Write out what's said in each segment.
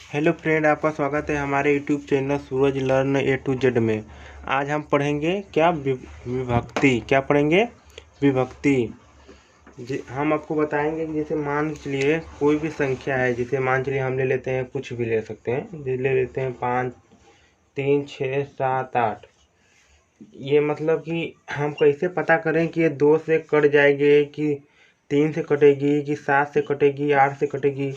Hello friend, आपका स्वागत है हमारे YouTube channel Suraj learn A to Z में। आज हम पढ़ेंगे क्या विभक्ति। क्या पढ़ेंगे? विभक्ति। हम आपको बताएंगे कि जैसे मान के चलिए कोई भी संख्या है, जैसे मान चलिए हम ले लेते हैं, कुछ भी ले सकते हैं, ले लेते हैं 5 3 6 7 8। ये मतलब कि हम कैसे पता करें कि ये 2 से कट जाएगी, कि 3 से कटेगी, कि 7 से कटेगी, 8 से कटेगी।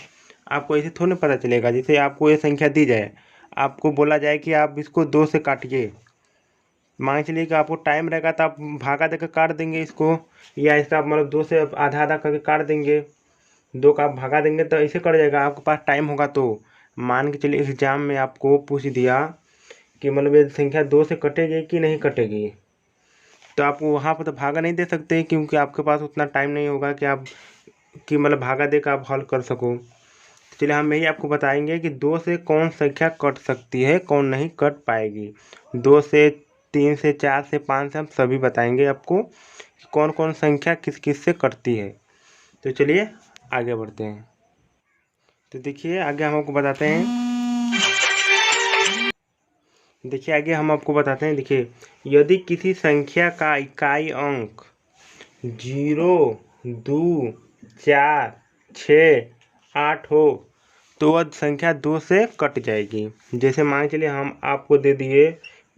आपको ऐसे थोड़ी ना पता चलेगा। जैसे आपको ये संख्या दी जाए, आपको बोला जाए कि आप इसको 2 से काटिए। मान चलिए कि आपको टाइम रहेगा तो आप भागा देकर काट देंगे इसको, या इसका मतलब 2 से आधा आधा करके काट देंगे। 2 का आप भागा देंगे तो ऐसे कट जाएगा, आपके पास टाइम होगा तो। मान के चलिए एग्जाम में आपको पूछ दिया कि मतलब ये संख्या 2 से कटेगी कि नहीं कटेगी, तो आप वहाँ पर तो भागा नहीं दे सकते, क्योंकि आपके पास उतना टाइम नहीं होगा कि आप कि मतलब भागा दे कर आप हल कर सको। चलिए हम यही आपको बताएंगे कि 2 से कौन संख्या कट सकती है, कौन नहीं कट पाएगी। 2 से 3 से 4 से 5 से हम सभी बताएंगे आपको कि कौन कौन संख्या किस किस से कटती है। तो चलिए आगे बढ़ते हैं। तो देखिए आगे हम आपको बताते हैं। देखिए आगे हम आपको बताते हैं। देखिए, यदि किसी संख्या का इकाई अंक 0 2 4 6 8 हो तो वह संख्या 2 से कट जाएगी। जैसे मान के चलिए हम आपको दे दिए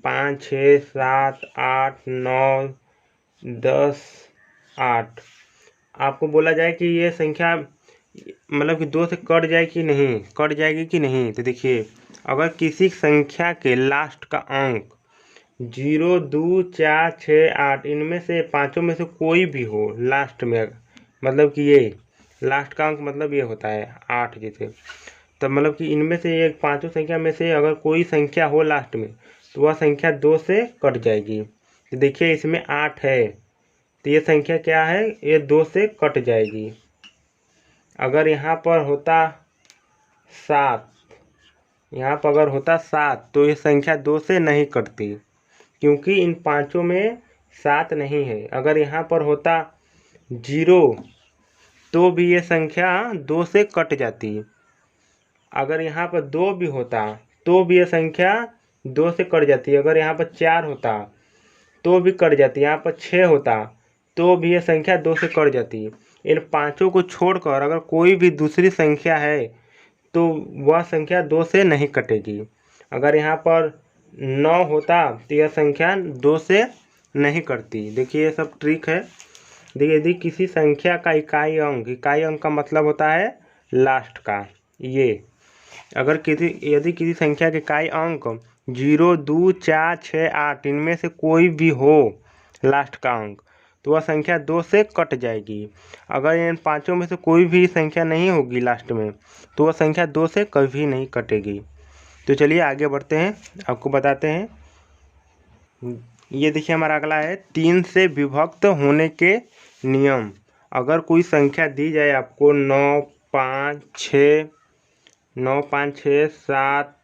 5 6 7 8 9 10 8। आपको बोला जाए कि ये संख्या मतलब कि 2 से कट जाए कि नहीं, कट जाएगी कि नहीं। तो देखिए, अगर किसी संख्या के लास्ट का अंक 0 2 4 6 8 इनमें से पाँचों में से कोई भी हो लास्ट में, मतलब कि ये लास्ट का अंक मतलब ये होता है 8 जैसे, तब मतलब कि इनमें से एक पांचों संख्या में से अगर कोई संख्या हो लास्ट में तो वह संख्या 2 से कट जाएगी। तो देखिए इसमें 8 है, तो ये संख्या क्या है, ये 2 से कट जाएगी। अगर यहाँ पर होता 7, यहाँ पर अगर होता 7 तो ये संख्या 2 से नहीं कटती, क्योंकि इन पांचों में 7 नहीं है। अगर यहाँ पर होता 0 तो भी ये संख्या 2 से कट जाती। अगर यहाँ पर 2 भी होता तो भी ये संख्या 2 से कट जाती। अगर यहाँ पर 4 होता तो भी कट जाती। यहाँ पर 6 होता तो भी ये संख्या 2 से कट जाती। इन पांचों को छोड़कर अगर कोई भी दूसरी संख्या है तो वह संख्या 2 से नहीं कटेगी। अगर यहाँ पर 9 होता तो यह संख्या 2 से नहीं कटती। देखिए ये सब ट्रिक है। देखिए, यदि किसी संख्या का इकाई अंक का मतलब होता है लास्ट का। ये अगर यदि किसी संख्या के इकाई अंक 0 2 4 6 8 इनमें से कोई भी हो लास्ट का अंक, तो वह संख्या 2 से कट जाएगी। अगर इन पांचों में से कोई भी संख्या नहीं होगी लास्ट में तो वह संख्या 2 से कभी नहीं कटेगी। तो चलिए आगे बढ़ते हैं, आपको बताते हैं। ये देखिए हमारा अगला है 3 से विभक्त होने के नियम। अगर कोई संख्या दी जाए आपको 9 5 6 7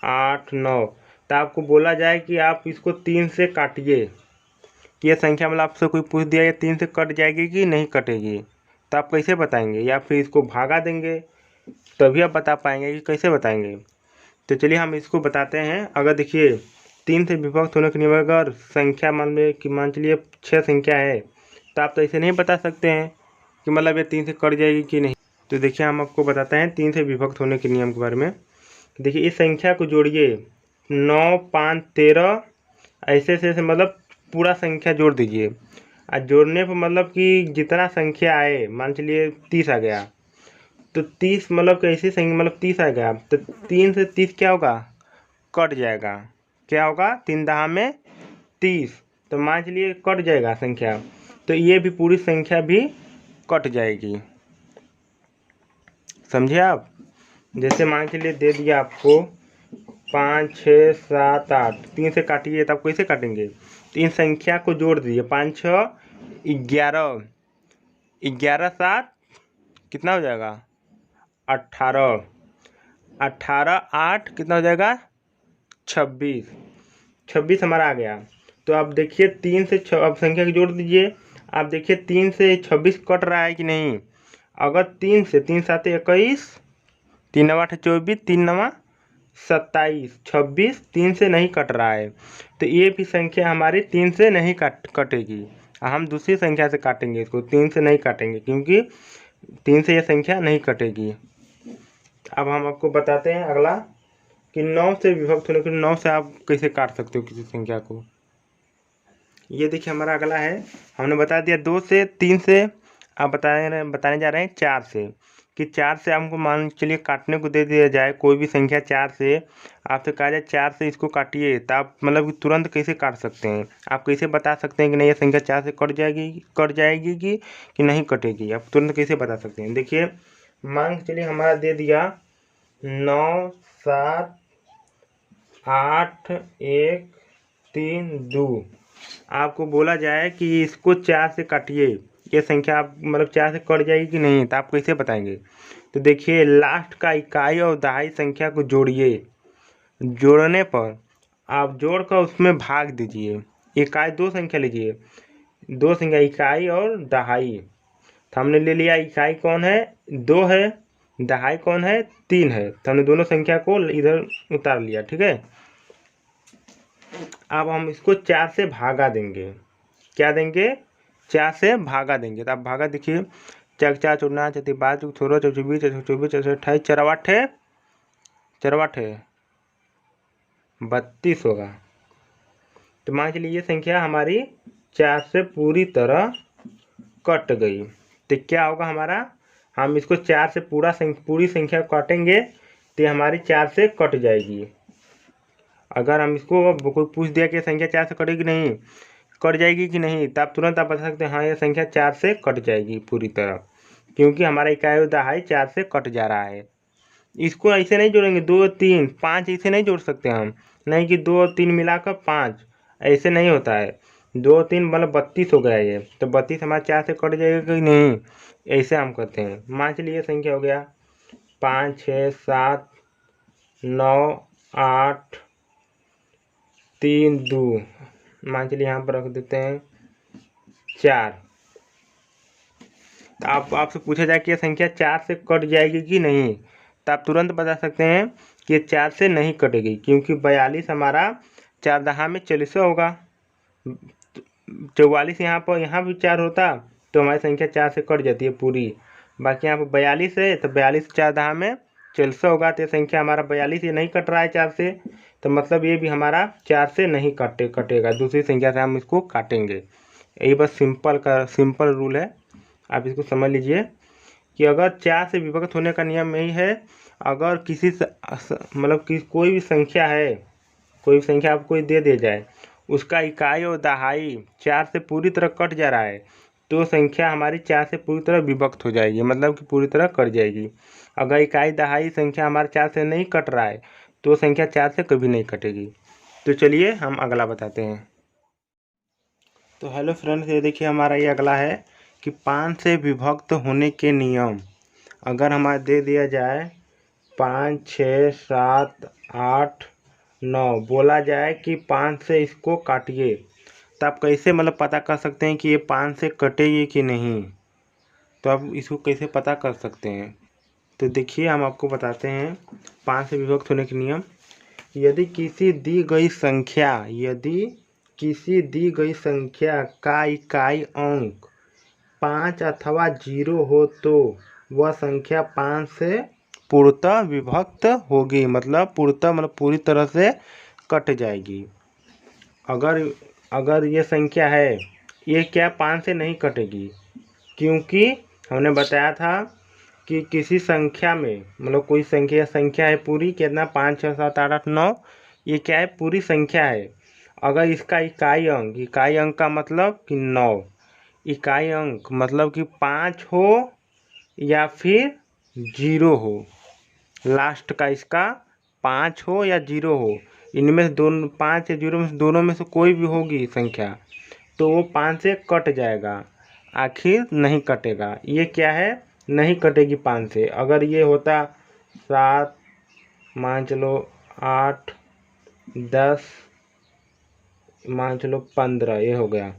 8 9, तो आपको बोला जाए कि आप इसको 3 से काटिए। कि ये संख्या मतलब आपसे कोई पूछ दिया ये 3 से कट जाएगी कि नहीं कटेगी, तो आप कैसे बताएंगे? या फिर इसको भागा देंगे तभी आप बता पाएंगे कि कैसे बताएंगे। तो चलिए हम इसको बताते हैं। अगर देखिए 3 से विभक्त होने के नियम, अगर संख्या मान चलिए 6 संख्या है, तो आप तो ऐसे नहीं बता सकते हैं कि मतलब ये 3 से कट जाएगी कि नहीं। तो देखिए हम आपको बताते हैं 3 से विभक्त होने के नियम के बारे में। देखिए इस संख्या को जोड़िए 9 5 13, ऐसे ऐसे मतलब पूरा संख्या जोड़ दीजिए। और जोड़ने पर मतलब कि जितना संख्या आए, मान चलिए 30 आ गया, तो 30 मतलब कैसी संख्या, मतलब 30 आ गया तो 3 से 30 क्या होगा, कट जाएगा। क्या होगा, 3 दहा में 30, तो मान चलिए कट जाएगा संख्या, तो ये भी पूरी संख्या भी कट जाएगी। समझे आप? जैसे मान के लिए दे दिया आपको 5 6 7 8, 3 से काटिए, तो आप कैसे काटेंगे? तो इन संख्या को जोड़ दीजिए, 5 6 11, 11 7 कितना हो जाएगा, 18, 18 8 कितना हो जाएगा, 26, 26 हमारा आ गया। तो आप देखिए 3 से अब संख्या को जोड़ दीजिए। आप देखिए 3 से 26 कट रहा है कि नहीं। अगर 3 से 3 7 21, 3 9 8 24, 3 9 27, 26 3 से नहीं कट रहा है, तो ये भी संख्या हमारी 3 से नहीं कटेगी। हम दूसरी संख्या से काटेंगे इसको, 3 से नहीं काटेंगे क्योंकि 3 से ये संख्या नहीं कटेगी। अब हम आपको बताते हैं अगला कि 9 से विभक्त होने के 9 से आप कैसे काट सकते हो किसी संख्या को। ये देखिए हमारा अगला है, हमने बता दिया 2 से, 3 से, आप बताने जा रहे हैं 4 से, कि 4 से हमको मान चलिए काटने को दे दिया जाए कोई भी संख्या 4 से, आपसे कहा जाए 4 से इसको काटिए, तो आप मतलब कि तुरंत कैसे काट सकते हैं, आप कैसे बता सकते हैं कि नहीं ये संख्या 4 से कट जाएगी कि नहीं कटेगी, आप तुरंत कैसे बता सकते हैं। देखिए मान चलिए हमारा दे दिया 9 7 8 1 3 2, आपको बोला जाए कि इसको 4 से काटिए, ये संख्या आप मतलब 4 से कट जाएगी कि नहीं, तो आप कैसे बताएंगे। तो देखिए लास्ट का इकाई और दहाई संख्या को जोड़िए, जोड़ने पर आप जोड़कर उसमें भाग दीजिए। इकाई 2 संख्या लीजिए, 2 संख्या इकाई और दहाई, तो हमने ले लिया इकाई कौन है 2 है, दहाई कौन है 3 है, तो हमने दोनों संख्या को इधर उतार लिया। ठीक है, अब हम इसको 4 से भागा देंगे, क्या देंगे 4 से भागा देंगे, तो आप भागा देखिए 4 4 14 4 12 16 24 24 28 4 8 32 होगा। तो मान चलिए ये संख्या हमारी 4 से पूरी तरह कट गई, तो क्या होगा हमारा, हम इसको 4 से पूरी संख्या काटेंगे तो हमारी 4 से कट जाएगी। अगर हम इसको कोई पूछ दिया कि संख्या 4 से कटेगी नहीं, कट जाएगी कि नहीं, तो आप तुरंत आप बता सकते हैं हाँ ये संख्या 4 से कट जाएगी पूरी तरह, क्योंकि हमारा इकाई और दहाई 4 से कट जा रहा है। इसको ऐसे नहीं जोड़ेंगे 2 3 5 ऐसे नहीं जोड़ सकते हम, नहीं कि 2 और 3 मिलाकर 5, ऐसे नहीं होता है। 2 3 मतलब 32 हो गया ये, तो 32 हमारा 4 से कट जाएगा कि नहीं, ऐसे हम करते हैं। मान चलिए संख्या हो गया 5 6 7 9 8 3 2, मान चलिए यहाँ पर रख देते हैं 4। तो आपसे पूछा जाए कि यह संख्या 4 से कट जाएगी कि नहीं, तो आप तुरंत बता सकते हैं कि ये 4 से नहीं कटेगी, क्योंकि 42 हमारा 4 दहा में 40 होगा, 44 यहाँ भी 4 होता तो हमारी संख्या 4 से कट जाती है पूरी। बाकी यहाँ पर 42 है, तो 42 4 दहा में 40 होगा, तो ये संख्या हमारा 42 ये नहीं कट रहा है 4 से, तो मतलब ये भी हमारा 4 से नहीं कटेगा, दूसरी संख्या से हम इसको काटेंगे। यही बस सिंपल रूल है, आप इसको समझ लीजिए कि अगर 4 से विभक्त होने का नियम यही है, अगर किसी मतलब कि कोई भी संख्या है, कोई भी संख्या आपको दे दी जाए, उसका इकाई और दहाई 4 से पूरी तरह कट जा रहा है, तो संख्या हमारी 4 से पूरी तरह विभक्त हो जाएगी, मतलब कि पूरी तरह कट जाएगी। अगर इकाई दहाई संख्या हमारे 4 से नहीं कट रहा है, तो संख्या 4 से कभी नहीं कटेगी। तो चलिए हम अगला बताते हैं। तो हेलो फ्रेंड्स, ये देखिए हमारा ये अगला है कि 5 से विभक्त होने के नियम। अगर हमारा दे दिया जाए 5 6 7 8 9, बोला जाए कि 5 से इसको काटिए, तो आप कैसे मतलब पता कर सकते हैं कि ये 5 से कटेगी कि नहीं, तो आप इसको कैसे पता कर सकते हैं। तो देखिए हम आपको बताते हैं 5 से विभक्त होने के नियम। यदि किसी दी गई संख्या का इकाई अंक 5 अथवा 0 हो तो वह संख्या 5 से पूर्णतः विभक्त होगी, मतलब पूरी तरह से कट जाएगी। अगर ये संख्या है, ये क्या 5 से नहीं कटेगी, क्योंकि हमने बताया था कि किसी संख्या में मतलब कोई संख्या है पूरी, कितना 5 6 7 8 8 9, ये क्या है पूरी संख्या है। अगर इसका इकाई अंक का मतलब कि 9, इकाई अंक मतलब कि 5 हो या फिर 0 हो, लास्ट का इसका 5 हो या 0 हो, इनमें से दोनों 5 या 0 में से दोनों में से कोई भी होगी संख्या, तो वो 5 से कट जाएगा, आखिर नहीं कटेगा। ये क्या है, नहीं कटेगी 5 से। अगर ये होता 7, मान चलो 8 10, मान चलो 15, ये हो गया,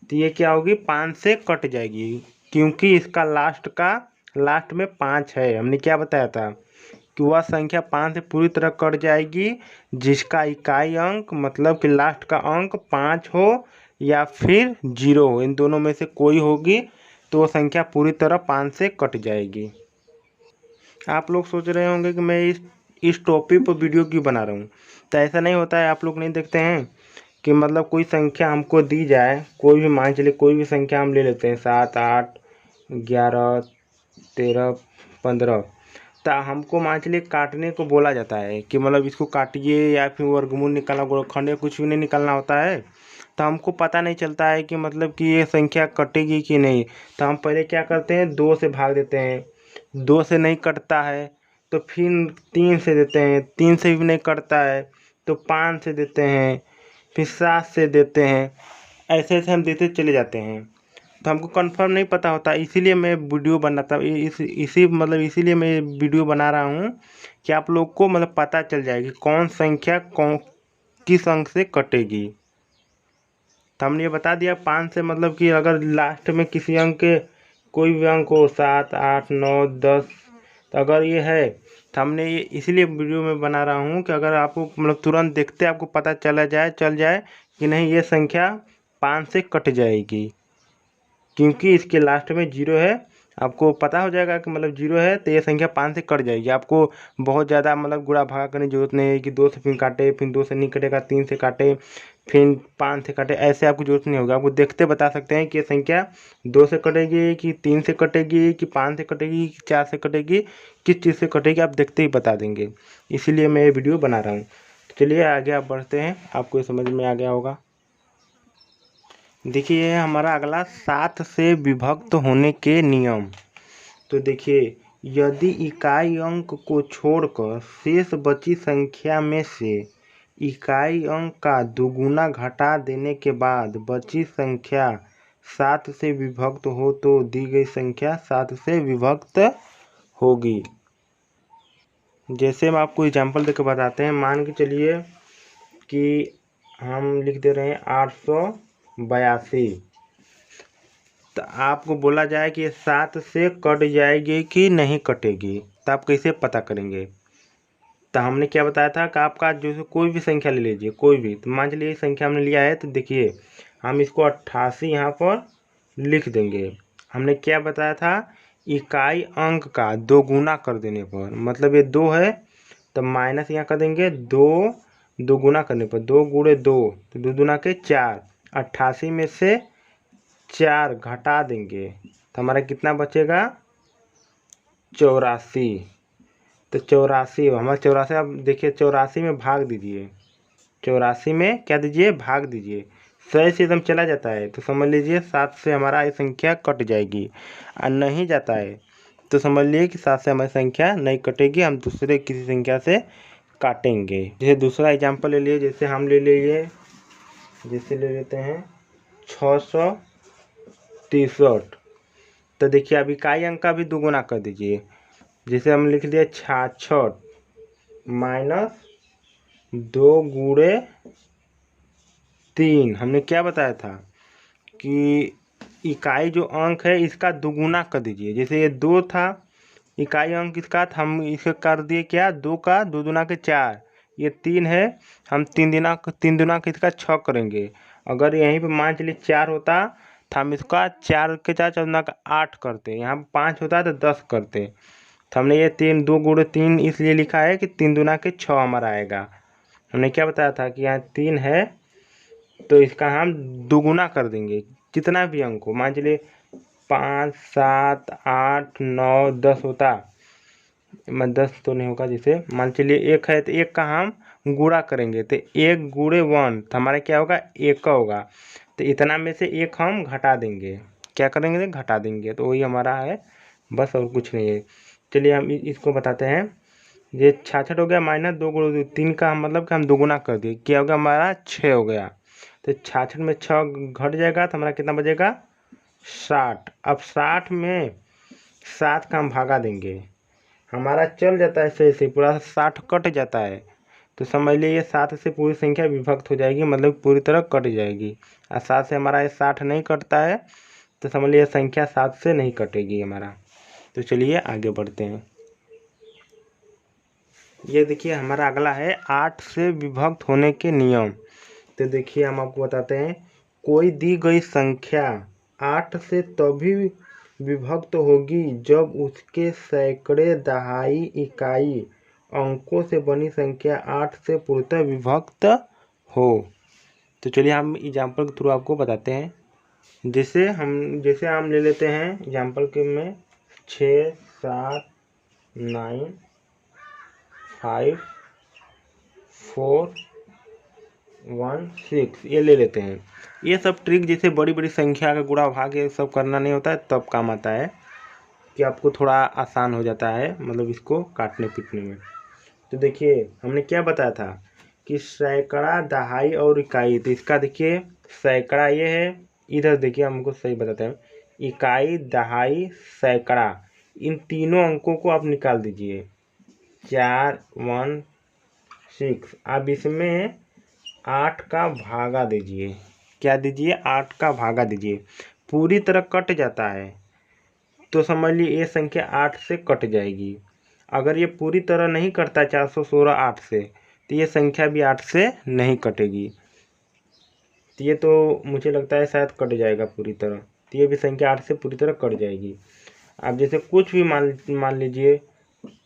तो ये क्या होगी 5 से कट जाएगी, क्योंकि इसका लास्ट में 5 है। हमने क्या बताया था कि वह संख्या 5 से पूरी तरह कट जाएगी जिसका इकाई अंक मतलब कि लास्ट का अंक 5 हो या फिर 0 हो, इन दोनों में से कोई होगी तो वो संख्या पूरी तरह 5 से कट जाएगी। आप लोग सोच रहे होंगे कि मैं इस टॉपिक पर वीडियो क्यों बना रहा हूँ। तो ऐसा नहीं होता है, आप लोग नहीं देखते हैं कि मतलब कोई संख्या हमको दी जाए, कोई भी मान चलिए कोई भी संख्या हम ले लेते हैं 7, 8, 11, 13, 15, तो हमको मान चलिए काटने को बोला जाता है कि मतलब इसको काटिए या फिर वर्गमूल निकालना, गुणनखंड या कुछ भी नहीं निकालना होता है। तो हमको पता नहीं चलता है कि मतलब कि ये संख्या कटेगी कि नहीं। तो हम पहले क्या करते हैं, 2 से भाग देते हैं, 2 से नहीं कटता है तो फिर 3 से देते हैं, 3 से भी नहीं कटता है तो 5 से देते हैं, फिर 7 से देते हैं, ऐसे ऐसे हम देते चले जाते हैं। तो हमको कंफर्म नहीं पता होता, इसीलिए मैं वीडियो बनाता इसीलिए मैं वीडियो बना रहा हूँ कि आप लोग को मतलब पता चल जाए कि कौन संख्या कौन किस अंक से कटेगी। तो हमने ये बता दिया 5 से मतलब कि अगर लास्ट में किसी अंक के कोई भी अंक हो 7, 8, 9, 10, तो अगर ये है तो हमने ये इसलिए वीडियो में बना रहा हूँ कि अगर आपको मतलब तुरंत देखते आपको पता चल जाए कि नहीं ये संख्या 5 से कट जाएगी, क्योंकि इसके लास्ट में 0 है। आपको पता हो जाएगा कि मतलब 0 है तो ये संख्या 5 से कट जाएगी। आपको बहुत ज़्यादा मतलब गुणा भागा करने की जरूरत नहीं है कि 2 से फिर काटे, फिर 2 से नहीं कटेगा 3 से काटे, फिर 5 से काटे, ऐसे आपको जरूरत नहीं होगा। आपको देखते बता सकते हैं कि ये संख्या 2 से कटेगी कि 3 से कटेगी कि 5 से कटेगी कि 4 से कटेगी, किस चीज़ से कटेगी आप देखते ही बता देंगे। इसीलिए मैं ये वीडियो बना रहा हूँ। चलिए आगे आप बढ़ते हैं, आपको ये समझ में आ गया होगा। देखिए हमारा अगला 7 से विभक्त होने के नियम। तो देखिए यदि इकाई अंक को छोड़कर शेष बची संख्या में से इकाई अंक का दुगुना घटा देने के बाद बची संख्या 7 से विभक्त हो तो दी गई संख्या 7 से विभक्त होगी। जैसे हम आपको एग्जाम्पल देकर बताते हैं, मान के चलिए कि हम लिख दे रहे हैं 882, तो आपको बोला जाए कि ये 7 से कट जाएगी कि नहीं कटेगी, तो आप कैसे पता करेंगे। तो हमने क्या बताया था कि आपका जो कोई भी संख्या ले लीजिए, कोई भी, तो मान चलिए संख्या हमने लिया है तो देखिए हम इसको 88 यहाँ पर लिख देंगे। हमने क्या बताया था, इकाई अंक का 2 गुना कर देने पर, मतलब ये 2 है तो माइनस यहाँ कर देंगे 2, 2 गुना करने पर 2 गुणे 2 तो 2 दूना के 4, 88 में से 4 घटा देंगे तो हमारा कितना बचेगा 84। तो 84 हमारा 84, अब देखिए 84 में भाग दीजिए, 84 में क्या दीजिए भाग दीजिए, 100 से एकदम चला जाता है तो समझ लीजिए 7 से हमारा ये संख्या कट जाएगी। और नहीं जाता है तो समझ लीजिए कि 7 से हमारी संख्या नहीं कटेगी, हम दूसरे किसी संख्या से काटेंगे। जैसे दूसरा एग्जाम्पल ले लिए, जैसे हम ले लीजिए, जैसे ले लेते हैं 663। तो देखिए अब इकाई अंक का भी दुगुना कर दीजिए, जैसे हम लिख दिए 66 माइनस 2 गुणे 3। हमने क्या बताया था कि इकाई जो अंक है इसका दुगुना कर दीजिए। जैसे ये 2 था इकाई अंक इसका, तो हम इसे कर दिए क्या 2 का 2 दूना के 4, ये 3 है, हम 3 दूना के इसका 6 करेंगे। अगर यहीं पे मान चलिए 4 होता तो हम इसका 4 के 4 4 दूना का 8 करते, यहाँ 5 होता तो 10 करते। तो हमने ये 3 2 गुणे 3 इसलिए लिखा है कि 3 दूना के 6 हमारा आएगा। हमने क्या बताया था कि यहाँ 3 है तो इसका हम दुगुना कर देंगे, जितना भी अंक हो, मान चलिए 5, 7, 8, 9, 10 होता, मैं 10 तो नहीं होगा, जैसे मान चलिए 1 है तो 1 का हम गुणा करेंगे तो 1 गुणे 1 तो हमारा क्या होगा 1 का होगा। तो इतना में से 1 हम घटा देंगे, क्या करेंगे घटा देंगे, तो वही हमारा है, बस और कुछ नहीं है। चलिए हम इसको बताते हैं। ये 66 हो गया माइनस 2 गुणे 3 का मतलब कि हम दोगुना कर दिए, क्या हो गया हमारा 6 हो गया। तो 66 में 6 घट जाएगा तो हमारा कितना बचेगा 60। अब 60 में 7 का हम भागा देंगे, हमारा चल जाता है सही से, पूरा 60 कट जाता है तो समझ लीजिए 7 से पूरी संख्या विभक्त हो जाएगी, मतलब पूरी तरह कट जाएगी। और 7 से हमारा ये 60 नहीं कटता है तो समझ लीजिए संख्या 7 से नहीं कटेगी हमारा। तो चलिए आगे बढ़ते हैं। ये देखिए हमारा अगला है 8 से विभक्त होने के नियम। तो देखिए हम आपको बताते हैं, कोई दी गई संख्या 8 से तभी विभक्त होगी जब उसके सैकड़े, दहाई, इकाई अंकों से बनी संख्या 8 से पूर्णतः विभक्त हो। तो चलिए हम एग्जाम्पल के थ्रू आपको बताते हैं। जैसे हम ले लेते हैं एग्जाम्पल के में 6, 7, 9, 5, 4, 1, 6 ये ले लेते हैं। ये सब ट्रिक जैसे बड़ी बड़ी संख्या का गुणा भाग ये सब करना नहीं होता है तब काम आता है, कि आपको थोड़ा आसान हो जाता है मतलब इसको काटने पीटने में। तो देखिए हमने क्या बताया था कि सैकड़ा, दहाई और इकाई। तो इसका देखिए सैकड़ा ये है, इधर देखिए हमको सही बताते हैं, इकाई, दहाई, सैकड़ा, इन तीनों अंकों को आप निकाल दीजिए। 4, 1, 6। अब इसमें 8 का भागा दीजिए। क्या दीजिए? 8 का भागा दीजिए। पूरी तरह कट जाता है तो समझ लीजिए ये संख्या 8 से कट जाएगी। अगर ये पूरी तरह नहीं कटता 416 8 से, तो ये संख्या भी 8 से नहीं कटेगी। तो ये तो मुझे लगता है शायद कट जाएगा पूरी तरह, तो ये भी संख्या 8 से पूरी तरह कट जाएगी। अब जैसे कुछ भी मान लीजिए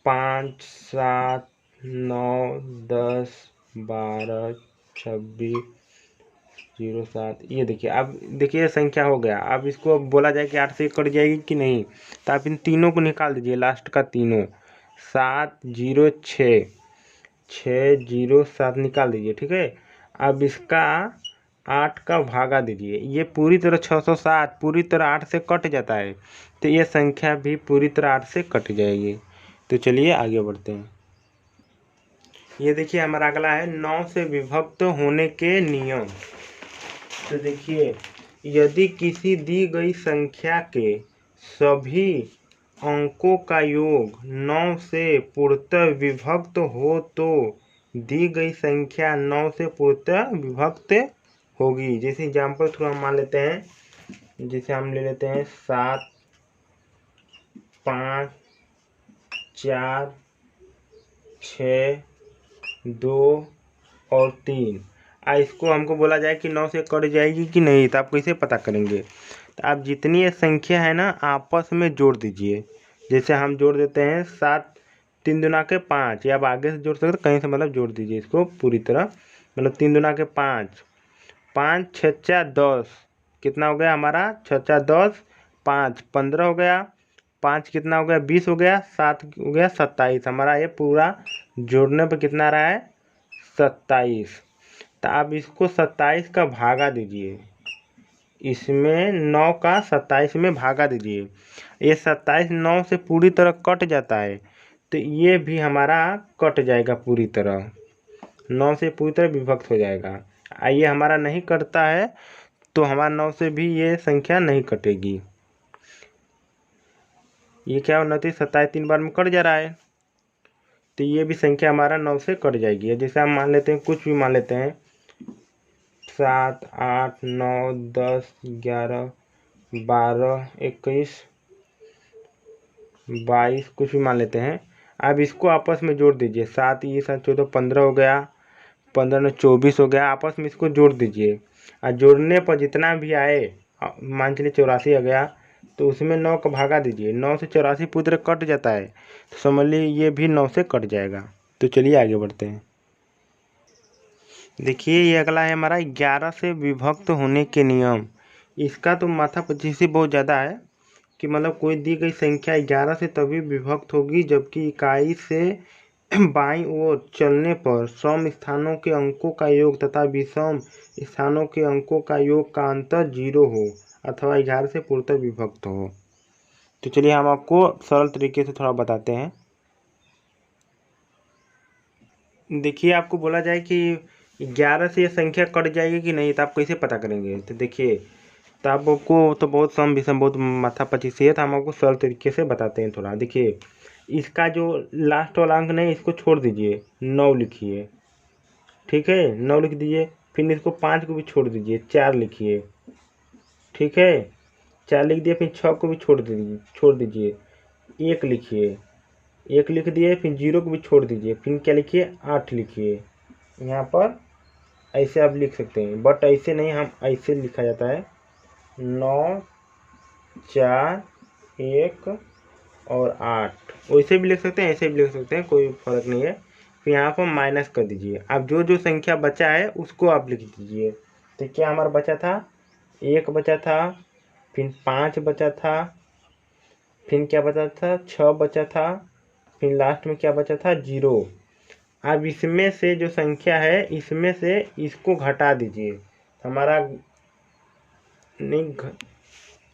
5, 7, 9, 10, 12, 26, 07। ये देखिए अब देखिए संख्या हो गया। अब इसको बोला जाए कि 8 से कट जाएगी कि नहीं, तो आप इन तीनों को निकाल दीजिए, लास्ट का तीनों 7, 0, 6, 6, 0, 7 निकाल दीजिए। ठीक है, अब इसका 8 का भागा दीजिए। ये पूरी तरह 607 पूरी तरह 8 से कट जाता है, तो ये संख्या भी पूरी तरह 8 से कट जाएगी। तो चलिए आगे बढ़ते हैं। ये देखिए हमारा अगला है 9 से विभक्त होने के नियम। तो देखिए यदि किसी दी गई संख्या के सभी अंकों का योग 9 से पूर्णतः विभक्त हो तो दी गई संख्या 9 से पूर्णतः विभक्त होगी। जैसे एग्जाम्पल थोड़ा हम मान लेते हैं, जैसे हम ले लेते हैं 7, 5, 4, 6, 2 और 3। इसको हमको बोला जाए कि 9 से कट जाएगी कि नहीं, तो आप कैसे पता करेंगे? तो आप जितनी ये संख्या है ना आपस में जोड़ दीजिए। जैसे हम जोड़ देते हैं 7 3 दूना के 5, या आप आगे से जोड़ सकते कहीं से, मतलब जोड़ दीजिए इसको पूरी तरह। मतलब 3 दूना के 5, 5 6 4 10, कितना हो गया हमारा? 6 4 10, 5 15 हो गया, 5 कितना हो गया? 20 हो गया, 7 हो गया 27। हमारा ये पूरा जोड़ने पर कितना आ रहा है? 27। तो आप इसको 27 का भागा दीजिए, इसमें 9 का 27 में भागा दीजिए। ये 27 9 से पूरी तरह कट जाता है, तो ये भी हमारा कट जाएगा पूरी तरह, 9 से पूरी तरह विभक्त हो जाएगा। ये हमारा नहीं कटता है तो हमारा 9 से भी ये संख्या नहीं कटेगी। ये क्या होना चाहिए? 27 3 बार में कट जा रहा है, तो ये भी संख्या हमारा 9 से कट जाएगी। जैसे हम मान लेते हैं, कुछ भी मान लेते हैं, 7, 8, 9, 10, 11, 12, 21, 22, कुछ भी मान लेते हैं। अब इसको आपस में जोड़ दीजिए। 7 ये 7 14 15 हो गया, 15 में 24 हो गया। आपस में इसको जोड़ दीजिए, और जोड़ने पर जितना भी आए, मान चलिए 84 आ गया, तो उसमें 9 का भागा दीजिए। 9 से 84 पूरी तरह कट जाता है, तो समझ लीजिए ये भी 9 से कट जाएगा। तो चलिए आगे बढ़ते हैं। देखिए ये अगला है हमारा 11 से विभक्त होने के नियम। इसका तो माथापच्ची बहुत ज़्यादा है, कि मतलब कोई दी गई संख्या 11 से तभी विभक्त होगी जबकि इकाई से बाईं ओर चलने पर सम स्थानों के अंकों का योग तथा विषम स्थानों के अंकों का योग का अंतर 0 हो अथवा 11 से पूर्णतः विभक्त हो। तो चलिए हम आपको सरल तरीके से थोड़ा बताते हैं। देखिए आपको बोला जाए कि 11 से ये संख्या कट जाएगी कि नहीं, तो आप कैसे पता करेंगे? तो देखिए, तो आपको तो बहुत सम विषम बहुत माथापच्ची है, तो हम आपको सरल तरीके से बताते हैं थोड़ा। देखिए इसका जो लास्ट वाला अंक नहीं, इसको छोड़ दीजिए, 9 लिखिए। ठीक है, 9 लिख दीजिए। फिर इसको 5 को भी छोड़ दीजिए, 4 लिखिए। ठीक है, 4 लिख दिए। फिर 6 को भी छोड़ दीजिए, 1 लिखिए। 1 लिख दिए, फिर 0 को भी छोड़ दीजिए, फिर क्या लिखिए 8 लिखिए। यहाँ पर ऐसे आप लिख सकते हैं, बट ऐसे नहीं, हम ऐसे लिखा जाता है 9 4 1 और 8। वैसे भी लिख सकते हैं, ऐसे भी लिख सकते हैं, कोई फर्क नहीं है। फिर यहाँ पर माइनस कर दीजिए। अब जो जो संख्या बचा है उसको आप लिख दीजिए। तो क्या हमारा बचा था, 1 बचा था, फिर 5 बचा था, फिर क्या बचा था 6 बचा था, फिर लास्ट में क्या बचा था 0। अब इसमें से जो संख्या है इसमें से इसको घटा दीजिए। हमारा नहीं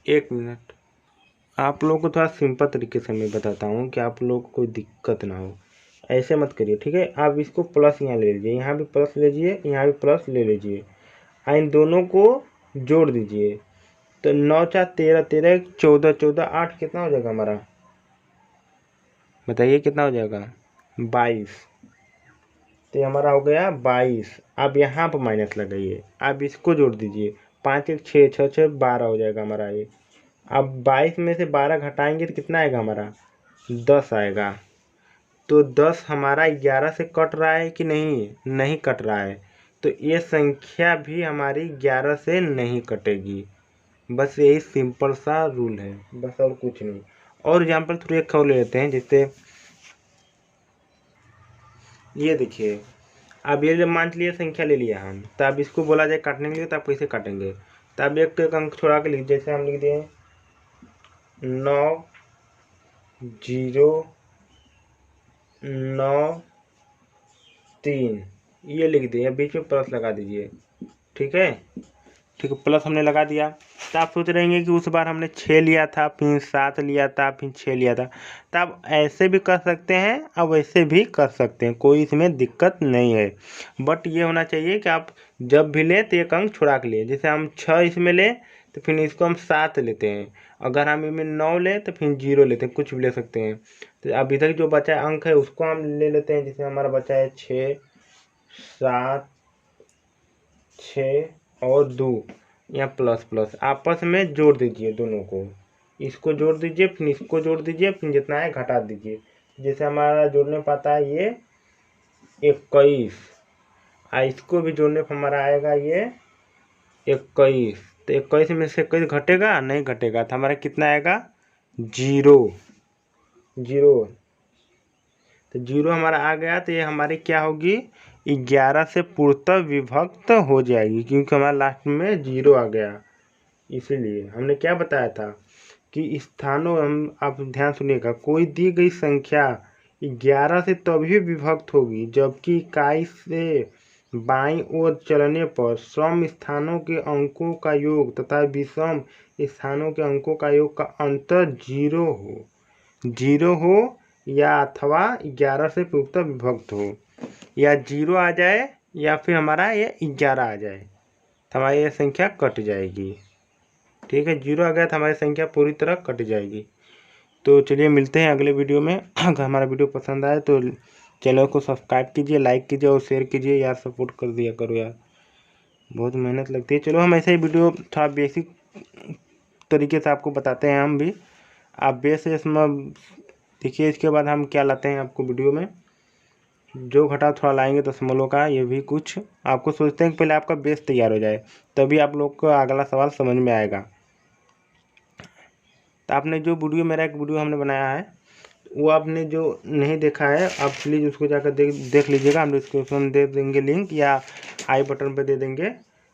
1 मिनट, आप लोगों को थोड़ा सिंपल तरीके से मैं बताता हूँ कि आप लोग को कोई दिक्कत ना हो। ऐसे मत करिए, ठीक है। आप इसको प्लस यहाँ ले लीजिए, यहाँ भी प्लस ले लीजिए, यहाँ भी प्लस ले लीजिए, इन दोनों को जोड़ दीजिए। तो 9 4 13 13 14 14 8 कितना हो जाएगा हमारा, बताइए कितना हो जाएगा 22। तो हमारा हो गया 22। अब यहाँ पर माइनस लगाइए, अब इसको जोड़ दीजिए, 5 1 6 6 6 12 हो जाएगा हमारा ये। अब 22 में से 12 घटाएंगे तो कितना आएगा हमारा 10 आएगा। तो 10 हमारा 11 से कट रहा है कि नहीं, नहीं कट रहा है। तो ये संख्या भी हमारी 11 से नहीं कटेगी। बस यही सिंपल सा रूल है, बस और कुछ नहीं। और एग्जाम्पल थोड़ी एक और ले लेते हैं, जैसे ये देखिए, अब ये जब मान लिए संख्या ले लिया हम, तो अब इसको बोला जाए काटने के लिए, तो आप कैसे काटेंगे। तो अब एक अंक छोड़ा के लिख, जैसे हम लिख दिए 9 0 9 3, ये लिख दिए, बीच में प्लस लगा दीजिए, ठीक है। ठीक है, प्लस हमने लगा दिया। तो आप सोच रहेंगे कि उस बार हमने 6 लिया था, फिर 7 लिया था, फिर 6 लिया था। तो आप ऐसे भी कर सकते हैं, अब वैसे भी कर सकते हैं, कोई इसमें दिक्कत नहीं है। बट ये होना चाहिए कि आप जब भी लें तो एक अंक छुड़ा के लिए। जैसे हम 6 इसमें लें तो फिर इसको हम 7 लेते हैं, अगर हम इसमें 9 लें तो फिर 0 लेते हैं, कुछ भी ले सकते हैं। तो अब इधर जो बचा अंक है उसको हम ले लेते हैं। जैसे हमारा बचा है 6 7 6 और 2, यहाँ प्लस प्लस आपस में जोड़ दीजिए, दोनों को इसको जोड़ दीजिए, फिर इसको जोड़ दीजिए, फिर जितना है घटा दीजिए। जैसे हमारा जोड़ने पाता है ये 21, इसको भी जोड़ने पर हमारा आएगा ये 21। तो 21 में से 21 घटेगा, नहीं घटेगा, तो हमारा कितना आएगा 0 0। तो 0 हमारा आ गया। तो ये हमारी क्या होगी 11 से पूर्णतः विभक्त हो जाएगी, क्योंकि हमारा लास्ट में 0 आ गया। इसीलिए हमने क्या बताया था कि स्थानों, हम आप ध्यान सुनिएगा, कोई दी गई संख्या 11 से तभी विभक्त होगी जबकि इकाई से बाईं ओर चलने पर सम स्थानों के अंकों का योग तथा विषम स्थानों के अंकों का योग का अंतर 0 हो या अथवा 11 से पूर्णतः विभक्त हो, या 0 आ जाए या फिर हमारा ये 11 आ जाए, तो हमारी ये संख्या कट जाएगी। ठीक है, 0 आ गया तो हमारी संख्या पूरी तरह कट जाएगी। तो चलिए मिलते हैं अगले वीडियो में। अगर हमारा वीडियो पसंद आए तो चैनल को सब्सक्राइब कीजिए, लाइक कीजिए और शेयर कीजिए यार, सपोर्ट कर दिया करो यार, बहुत मेहनत लगती है। चलो हम ऐसे ही वीडियो थोड़ा बेसिक तरीके से आपको बताते हैं हम भी, आप बेस इसमें देखिए। इसके बाद हम क्या लाते हैं आपको वीडियो में, जो घटाव थोड़ा लाएंगे दशमलव का, ये भी कुछ आपको सोचते हैं कि पहले आपका बेस तैयार हो जाए, तभी आप लोग को अगला सवाल समझ में आएगा। तो आपने जो वीडियो, मेरा एक वीडियो हमने बनाया है, वो आपने जो नहीं देखा है आप प्लीज़ उसको जाकर देख लीजिएगा। हम डिस्क्रिप्शन में दे देंगे लिंक, या आई बटन पे दे देंगे।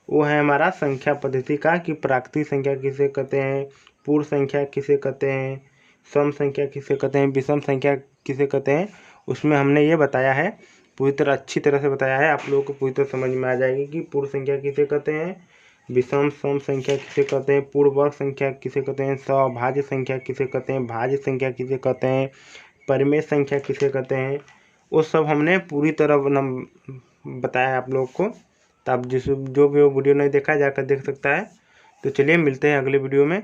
वो है हमारा संख्या पद्धति का, कि प्राकृतिक संख्या किसे कहते हैं, पूर्ण संख्या किसे कहते हैं, सम संख्या किसे कहते हैं, विषम संख्या किसे कहते हैं। उसमें हमने ये बताया है, पूरी तरह अच्छी तरह से बताया है, आप लोगों को पूरी तरह समझ में आ जाएगी कि पूर्ण संख्या किसे कहते हैं, विषम सम संख्या किसे कहते हैं, पूर्ण वर्ग संख्या किसे कहते हैं, सभाज्य संख्या किसे कहते हैं, भाज्य संख्या किसे कहते हैं, परिमेय संख्या किसे कहते हैं। वो सब हमने पूरी तरह बताया है आप लोग को। तो आप जो भी वो वीडियो नहीं देखा जाकर देख सकता है। तो चलिए मिलते हैं अगले वीडियो में।